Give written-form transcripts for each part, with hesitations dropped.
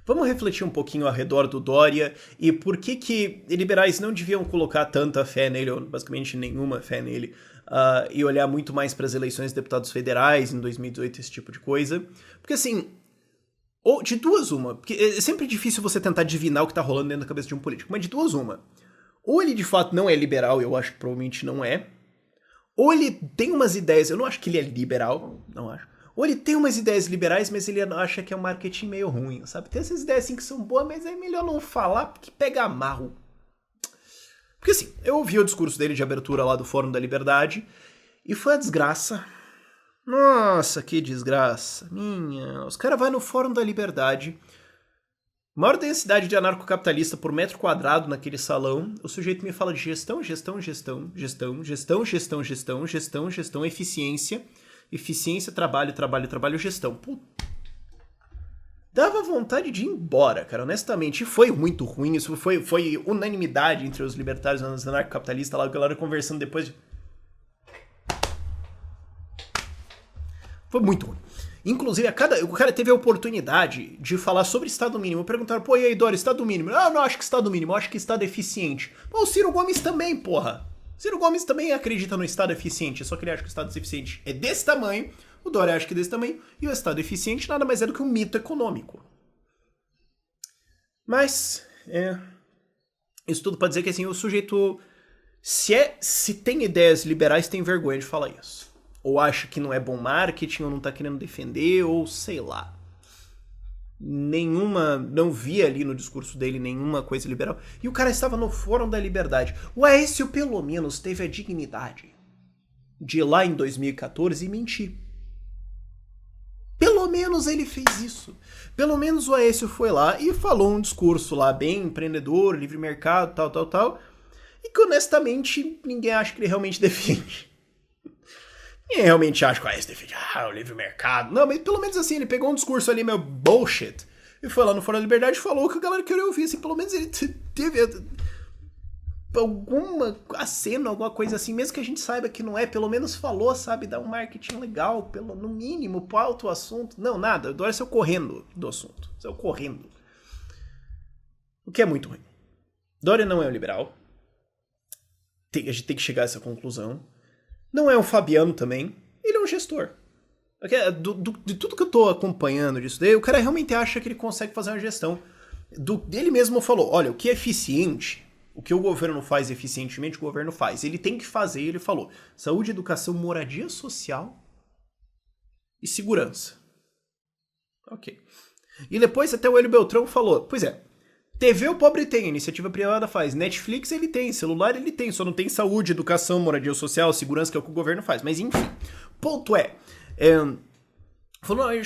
Vamos refletir um pouquinho ao redor do Dória e por que liberais não deviam colocar tanta fé nele, ou basicamente nenhuma fé nele, e olhar muito mais para as eleições de deputados federais em 2018, esse tipo de coisa. Porque assim, ou de duas uma, porque é sempre difícil você tentar adivinhar o que tá rolando dentro da cabeça de um político, mas de duas uma. Ou ele de fato não é liberal, eu acho que provavelmente não é, ou ele tem umas ideias, eu não acho que ele é liberal, não acho. Ou ele tem umas ideias liberais, mas ele acha que é um marketing meio ruim, sabe? Tem essas ideias assim que são boas, mas é melhor não falar porque pega mal. Porque assim, eu ouvi o discurso dele de abertura lá do Fórum da Liberdade e foi a desgraça. Nossa, que desgraça. Minha. Os caras vão no Fórum da Liberdade, maior densidade de anarcocapitalista por metro quadrado naquele salão, o sujeito me fala de gestão, eficiência, trabalho, gestão. Puta. Dava vontade de ir embora, cara, honestamente. E foi muito ruim, isso foi unanimidade entre os libertários e os anarcocapitalistas lá, a galera conversando depois. Foi muito ruim. Inclusive, o cara teve a oportunidade de falar sobre Estado mínimo. Perguntaram, pô, e aí, Dória, Estado mínimo? Ah, não acho que Estado mínimo, eu acho que Estado eficiente. Pô, o Ciro Gomes também, porra. Ciro Gomes também acredita no Estado eficiente, só que ele acha que o Estado eficiente é desse tamanho, o Dória acha que é desse tamanho, e o Estado eficiente nada mais é do que um mito econômico. Mas, isso tudo pra dizer que assim, o sujeito, se tem ideias liberais, tem vergonha de falar isso. Ou acha que não é bom marketing, ou não tá querendo defender, ou sei lá. Não vi ali no discurso dele nenhuma coisa liberal. E o cara estava no Fórum da Liberdade. O Aécio, pelo menos, teve a dignidade de ir lá em 2014 e mentir. Pelo menos ele fez isso. Pelo menos o Aécio foi lá e falou um discurso lá bem empreendedor, livre mercado, tal. E que, honestamente, ninguém acha que ele realmente defende. Ninguém realmente acha que o Aécio defende o livre mercado. Não, mas pelo menos assim, ele pegou um discurso ali meio bullshit e foi lá no Fórum da Liberdade e falou o que a galera queria ouvir. Assim, pelo menos ele teve alguma aceno, alguma coisa assim, mesmo que a gente saiba que não é, pelo menos falou, sabe, dá um marketing legal, no mínimo, pauta o assunto. Não, nada, o Dória saiu correndo do assunto. Saiu correndo. O que é muito ruim. Dória não é um liberal. A gente tem que chegar a essa conclusão. Não é um Fabiano também. Ele é um gestor. De tudo que eu tô acompanhando disso daí, o cara realmente acha que ele consegue fazer uma gestão. Ele mesmo falou, olha, o que é eficiente, o que o governo faz eficientemente, o governo faz. Ele tem que fazer, ele falou, saúde, educação, moradia social e segurança. Ok. E depois até o Hélio Beltrão falou, pois é, TV o pobre tem, iniciativa privada faz, Netflix ele tem, celular ele tem, só não tem saúde, educação, moradia social, segurança, que é o que o governo faz. Mas enfim, ponto falou, eu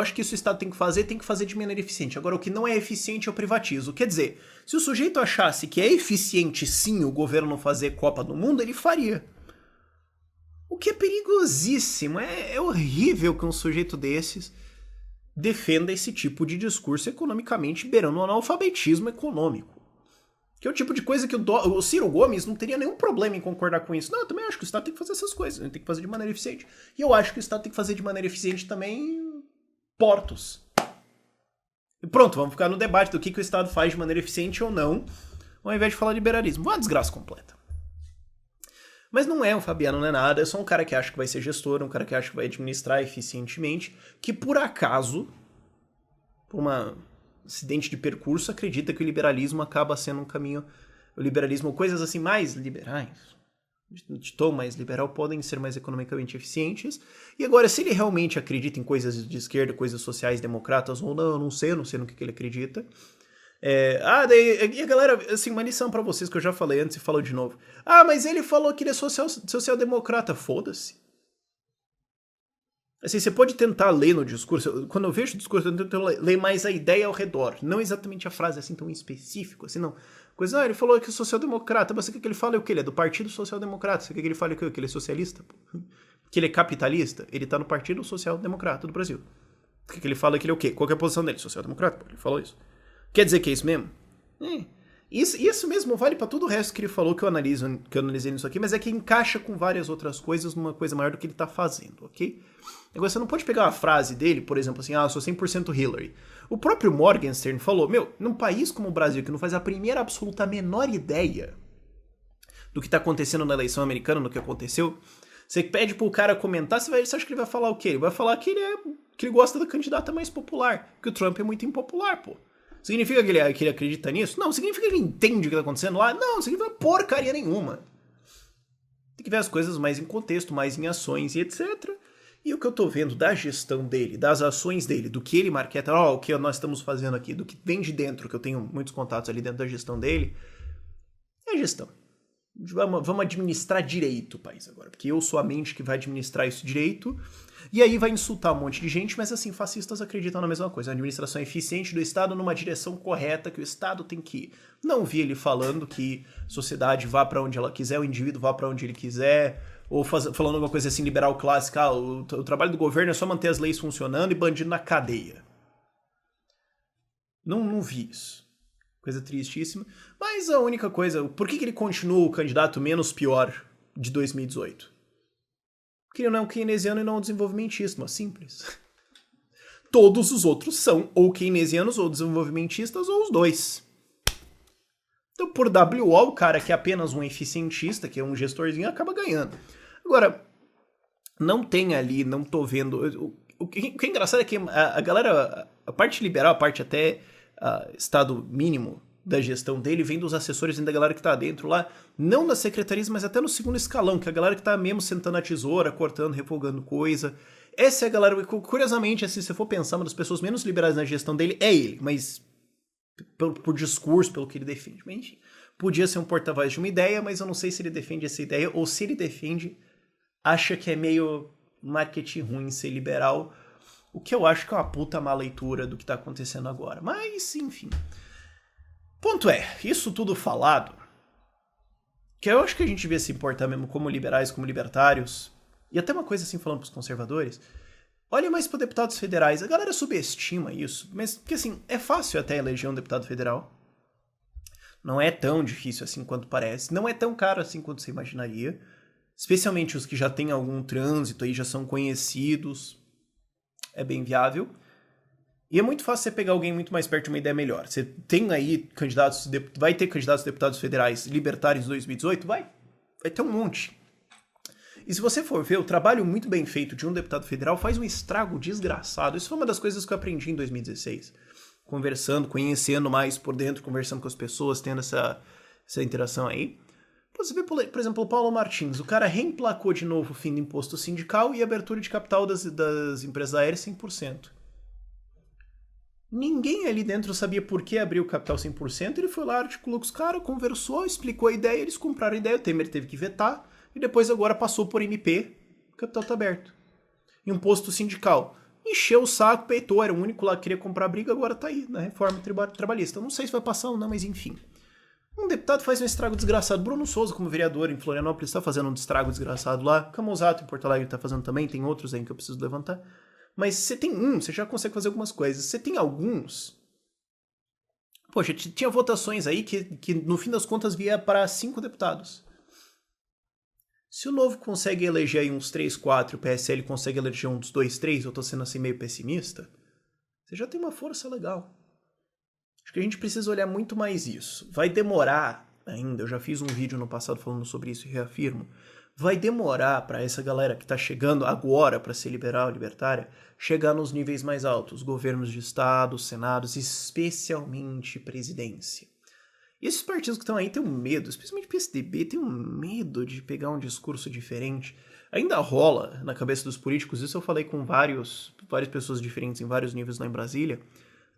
acho que isso o Estado tem que fazer de maneira eficiente. Agora, o que não é eficiente eu privatizo. Quer dizer, se o sujeito achasse que é eficiente sim o governo fazer Copa do Mundo, ele faria. O que é perigosíssimo, é horrível que um sujeito desses defenda esse tipo de discurso economicamente beirando o analfabetismo econômico. Que é o tipo de coisa que o Ciro Gomes não teria nenhum problema em concordar com isso. Não, eu também acho que o Estado tem que fazer essas coisas, ele tem que fazer de maneira eficiente. E eu acho que o Estado tem que fazer de maneira eficiente também portos. E pronto, vamos ficar no debate do que o Estado faz de maneira eficiente ou não, ao invés de falar de liberalismo. Uma desgraça completa. Mas não é um Fabiano, não é nada, é só um cara que acha que vai ser gestor, um cara que acha que vai administrar eficientemente, que por acaso, por um acidente de percurso, acredita que o liberalismo acaba sendo um caminho, o liberalismo, coisas assim mais liberais, de tom mais liberal, podem ser mais economicamente eficientes. E agora, se ele realmente acredita em coisas de esquerda, coisas sociais democratas ou não, eu não sei no que ele acredita. E a galera, assim, uma lição pra vocês que eu já falei antes e falo de novo. Mas ele falou que ele é social-democrata. Foda-se. Assim, você pode tentar ler no discurso. Quando eu vejo o discurso, eu tento ler mais a ideia ao redor. Não exatamente a frase assim tão específica, assim, não. Ele falou que é social-democrata. Mas você quer que ele fale o quê? Ele é do Partido Social-Democrata. Você quer que ele fale o quê? Que ele é socialista? Que ele é capitalista? Ele tá no Partido Social-Democrata do Brasil. Você quer que ele fale que ele é o quê? Qual que é a posição dele? Social-democrata? Ele falou isso. Quer dizer que é isso mesmo? Isso mesmo vale pra todo o resto que ele falou que eu analisei nisso aqui, mas é que encaixa com várias outras coisas numa coisa maior do que ele tá fazendo, ok? Agora, você não pode pegar uma frase dele, por exemplo, assim, eu sou 100% Hillary. O próprio Morgenstern falou, num país como o Brasil, que não faz a primeira absoluta menor ideia do que tá acontecendo na eleição americana, no que aconteceu, você pede pro cara comentar, você acha que ele vai falar o quê? Ele vai falar que ele gosta da candidata mais popular, que o Trump é muito impopular, pô. Significa que ele acredita nisso? Não. Significa que ele entende o que tá acontecendo lá? Não, significa porcaria nenhuma. Tem que ver as coisas mais em contexto, mais em ações e etc. E o que eu tô vendo da gestão dele, das ações dele, do que ele marketa, o que nós estamos fazendo aqui, do que vem de dentro, que eu tenho muitos contatos ali dentro da gestão dele, é gestão. Vamos administrar direito o país agora, porque eu sou a mente que vai administrar isso direito, e aí vai insultar um monte de gente, mas assim, fascistas acreditam na mesma coisa, a administração eficiente do Estado numa direção correta, que o Estado tem que ir. Não vi ele falando que a sociedade vá para onde ela quiser, o indivíduo vá para onde ele quiser, ou falando alguma coisa assim, liberal clássica, o trabalho do governo é só manter as leis funcionando e bandido na cadeia. Não vi isso. Coisa tristíssima. Mas a única coisa... Por que ele continua o candidato menos pior de 2018? Porque ele não é um keynesiano e não é um desenvolvimentista. Simples. Todos os outros são ou keynesianos ou desenvolvimentistas ou os dois. Então, por WO, o cara que é apenas um eficientista, que é um gestorzinho, acaba ganhando. Agora, não tem ali, não tô vendo... O que é engraçado é que a galera... A parte liberal, a parte até... estado mínimo da gestão dele vem dos assessores e da galera que tá dentro lá, não nas secretarias, mas até no segundo escalão, que é a galera que tá mesmo sentando a tesoura, cortando, refogando coisa. Essa é a galera, curiosamente, assim, se você for pensar, uma das pessoas menos liberais na gestão dele é ele, mas por discurso, pelo que ele defende. Mas, enfim, podia ser um porta-voz de uma ideia, mas eu não sei se ele defende essa ideia, ou se ele defende, acha que é meio marketing ruim ser liberal, o que eu acho que é uma puta má leitura do que tá acontecendo agora. Mas, enfim. Ponto é, isso tudo falado, que eu acho que a gente devia se importar mesmo como liberais, como libertários, e até uma coisa assim falando pros conservadores, olha mais para deputados federais, a galera subestima isso, mas porque assim, é fácil até eleger um deputado federal, não é tão difícil assim quanto parece, não é tão caro assim quanto você imaginaria, especialmente os que já têm algum trânsito aí, já são conhecidos, é bem viável. E é muito fácil você pegar alguém muito mais perto de uma ideia melhor. Você tem aí candidatos, vai ter candidatos a deputados federais libertários em 2018? Vai ter um monte. E se você for ver, o trabalho muito bem feito de um deputado federal faz um estrago desgraçado. Isso foi uma das coisas que eu aprendi em 2016. Conversando, conhecendo mais por dentro, conversando com as pessoas, tendo essa interação aí. Você vê, por exemplo, o Paulo Martins. O cara reemplacou de novo o fim do imposto sindical e abertura de capital das empresas aéreas 100%. Ninguém ali dentro sabia por que abrir o capital 100%, ele foi lá, articulou com os caras, conversou, explicou a ideia, eles compraram a ideia, o Temer teve que vetar, e depois agora passou por MP, o capital tá aberto. Imposto sindical. Encheu o saco, peitou, era o único lá que queria comprar briga, agora tá aí, na reforma trabalhista. Não sei se vai passar ou não, mas enfim. Um deputado faz um estrago desgraçado. Bruno Souza, como vereador em Florianópolis, tá fazendo um estrago desgraçado lá. Camusato em Porto Alegre tá fazendo também, tem outros aí que eu preciso levantar. Mas você tem você já consegue fazer algumas coisas. Você tem alguns... Poxa, tinha votações aí que no fim das contas via para 5 deputados. Se o Novo consegue eleger aí uns 3, 4, o PSL consegue eleger uns 2, 3, eu tô sendo assim meio pessimista, você já tem uma força legal. Acho que a gente precisa olhar muito mais isso. Vai demorar ainda, eu já fiz um vídeo no passado falando sobre isso e reafirmo, vai demorar para essa galera que está chegando agora para ser liberal, libertária, chegar nos níveis mais altos, governos de estado, senados, especialmente presidência. E esses partidos que estão aí têm um medo, especialmente o PSDB, tem um medo de pegar um discurso diferente. Ainda rola na cabeça dos políticos, isso eu falei com várias pessoas diferentes em vários níveis lá em Brasília,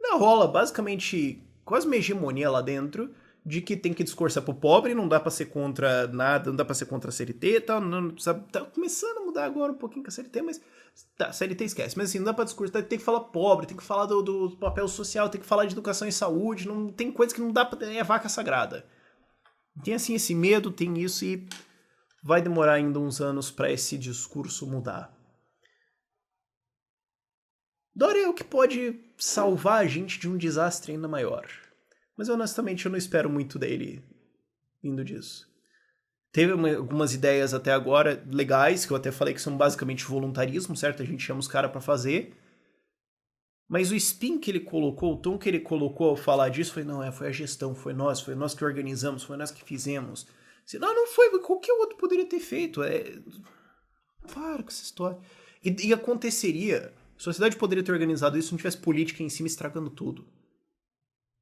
ainda rola basicamente quase uma hegemonia lá dentro, de que tem que discursar pro pobre, não dá pra ser contra nada, não dá pra ser contra a CLT, tá, não, sabe, tá começando a mudar agora um pouquinho com a CLT, mas tá, CLT esquece, mas assim, não dá pra discursar, tem que falar pobre, tem que falar do papel social, tem que falar de educação e saúde, não tem coisas que não dá pra, é vaca sagrada. Tem assim esse medo, tem isso e vai demorar ainda uns anos pra esse discurso mudar. Dória é o que pode salvar a gente de um desastre ainda maior. Mas honestamente eu não espero muito dele vindo disso. Teve algumas ideias até agora legais, que eu até falei que são basicamente voluntarismo, certo? A gente chama os caras pra fazer. Mas o spin que ele colocou, o tom que ele colocou ao falar disso foi, não, foi a gestão, foi nós que organizamos, foi nós que fizemos. Não foi, qualquer outro poderia ter feito. Para com essa história. E aconteceria, a sociedade poderia ter organizado isso se não tivesse política em cima estragando tudo.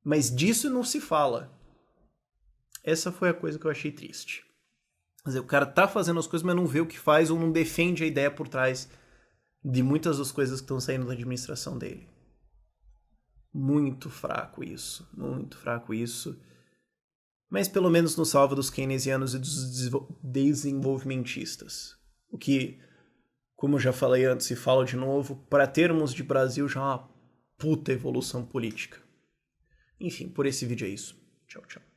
Mas disso não se fala. Essa foi a coisa que eu achei triste. Quer dizer, o cara tá fazendo as coisas, mas não vê o que faz ou não defende a ideia por trás de muitas das coisas que estão saindo da administração dele. Muito fraco isso. Muito fraco isso. Mas pelo menos nos salva dos keynesianos e dos desenvolvimentistas. O que, como eu já falei antes e falo de novo, para termos de Brasil já é uma puta evolução política. Enfim, por esse vídeo é isso. Tchau, tchau.